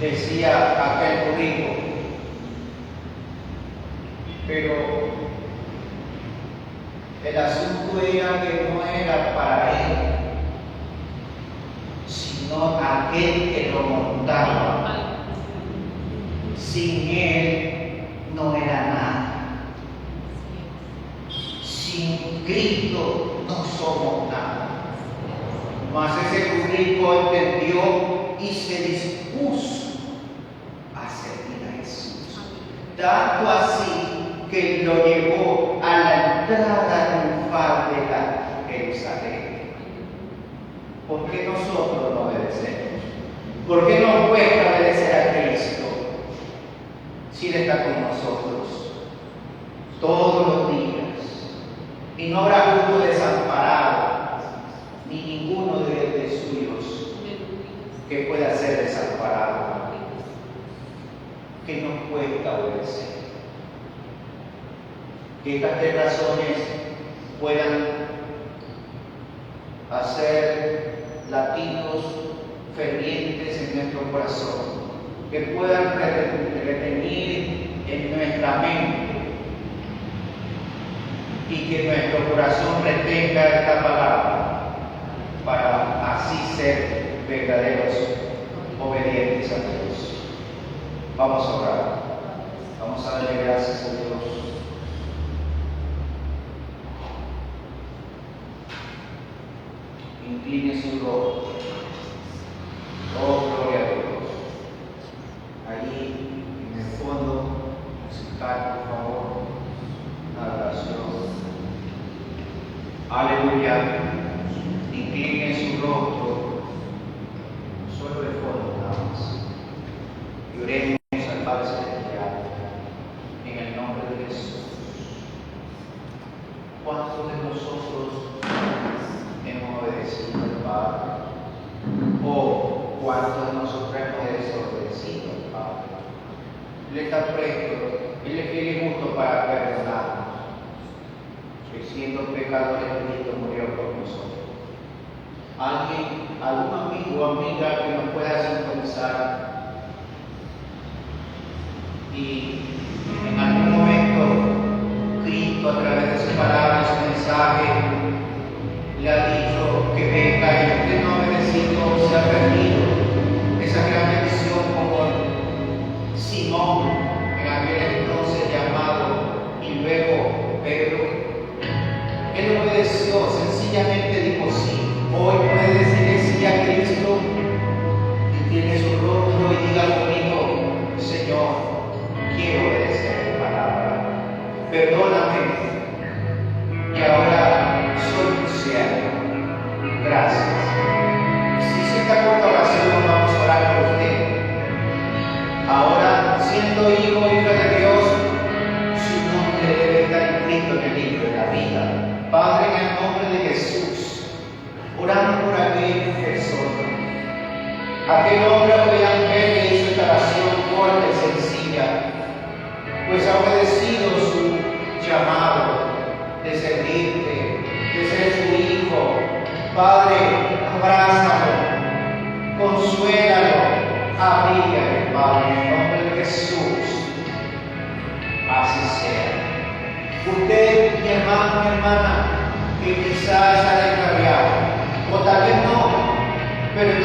Decía aquel burrito. Pero el asunto era que no era para él, sino aquel que lo montaba. Sin él no era nada. Sin Cristo no somos nada. Mas ese burrito entendió y se dispuso a servir a Jesús. Tanto así que lo llevó a la entrada triunfal de la Jerusalén. ¿Por qué nosotros no obedecemos? ¿Por qué nos cuesta obedecer a Cristo si Él está con nosotros todos los días? Y no habrá uno desamparado, ni ninguno de suyos que pueda ser desamparado. Que nos cuesta obedecer. Que estas tres razones puedan hacer latidos fervientes en nuestro corazón, que puedan retener en nuestra mente y que nuestro corazón retenga esta palabra para así ser verdaderos obedientes a Dios. Vamos a orar. Vamos a darle gracias a Dios. Incline su rostro. Oh, gloria a Dios. Allí en el fondo, musical, por favor, una oración. Aleluya. Incline su rostro, solo de fondo nada más. Y oremos al Padre Celestial en el nombre de Jesús. ¿Cuántos de nosotros hemos obedecido al Padre? ¿O cuántos de nosotros hemos desobedecido al Padre? Él está presto, Él es fiel y justo para perdonarnos, que siendo pecadores Cristo murió por nosotros. Algún amigo o amiga que nos pueda sintonizar y en algún momento Cristo, a través de su palabra, su mensaje, le ha dicho que venga y usted no ha obedecido, se ha perdido esa gran bendición como Simón, en aquel entonces llamado, y luego Pedro. Él obedeció, sencillamente dijo sí. Hoy puede decir sí a Cristo y tiene su rostro y diga conmigo: Señor, quiero aquel hombre o aquella mujer que hizo esta oración corta y sencilla, pues ha obedecido su llamado de servirte, de ser su hijo. Padre, abrázalo, consuélalo, abrígale, Padre, en el nombre de Jesús. Así sea. Usted, mi hermano, mi hermana, que quizás ha descarriado, o tal vez no, pero en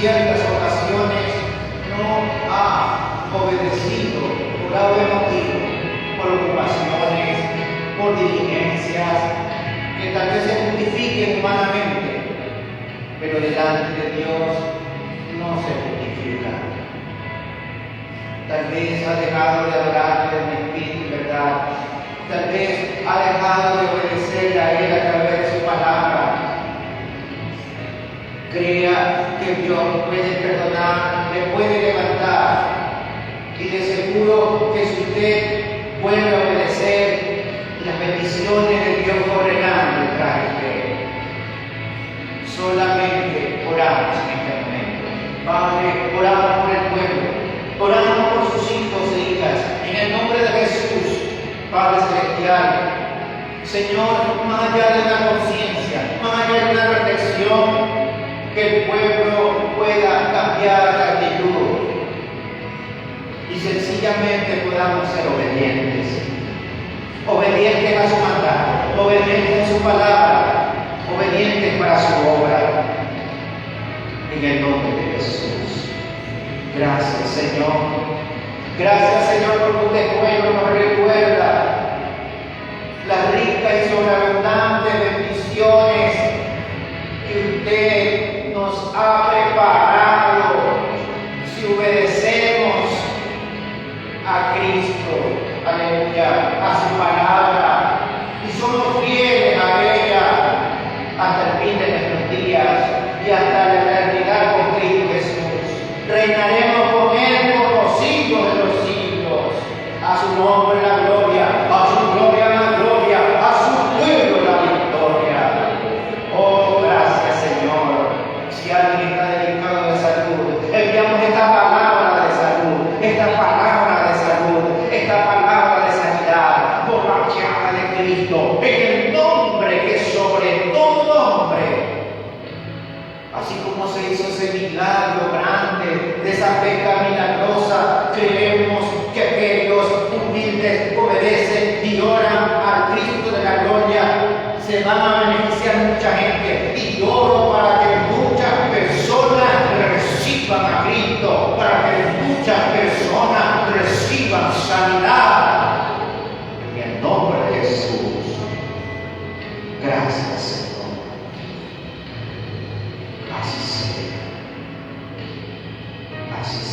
ciertas ocasiones no ha obedecido por algún motivo, por ocupaciones, por diligencias, que tal vez se justifiquen humanamente, pero delante de Dios no se justifica. Tal vez ha dejado de adorarle en espíritu y verdad. Tal vez ha dejado de obedecerle a Él a través de su palabra. Crea que Dios puede perdonar, le puede levantar. Y de seguro que si usted vuelve a obedecer, las bendiciones de Dios correrán detrás de usted. Solamente oramos en este momento. Padre, oramos por el pueblo, oramos por sus hijos e hijas, en el nombre de Jesús, Padre Celestial. Señor, más allá de una conciencia, más allá de una reflexión, que el pueblo pueda cambiar la actitud y sencillamente podamos ser obedientes. Obedientes a su mandato, obedientes a su palabra, obedientes para su obra. En el nombre de Jesús. Gracias, Señor. Gracias, Señor, porque este pueblo nos recuerda las ricas y sobreabundantes bendiciones que usted nos ha preparado si obedecemos a Cristo, aleluya, a su palabra, y somos fieles a ella hasta el fin de nuestros días y hasta la eternidad con Cristo Jesús. Reinaremos con Él por los siglos de los siglos. A su nombre la gloria, a su gloria la gloria, a su pueblo la victoria. Oh, gracias, Señor. Si alguien está delicado de salud, enviamos esta palabra de salud, esta palabra de salud, esta palabra de sanidad, borrachada de Cristo, en el nombre que es sobre todo nombre. Así como se hizo ese milagro grande de esa pesca milagrosa, creemos que aquellos humildes obedecen y oran al Cristo de la gloria. Se van a beneficiar mucha gente, y oro para que muchas personas reciban a Cristo, para que muchas personas reciban sanidad. En el nombre de Jesús. Gracias, Señor. Así sea. Así sea.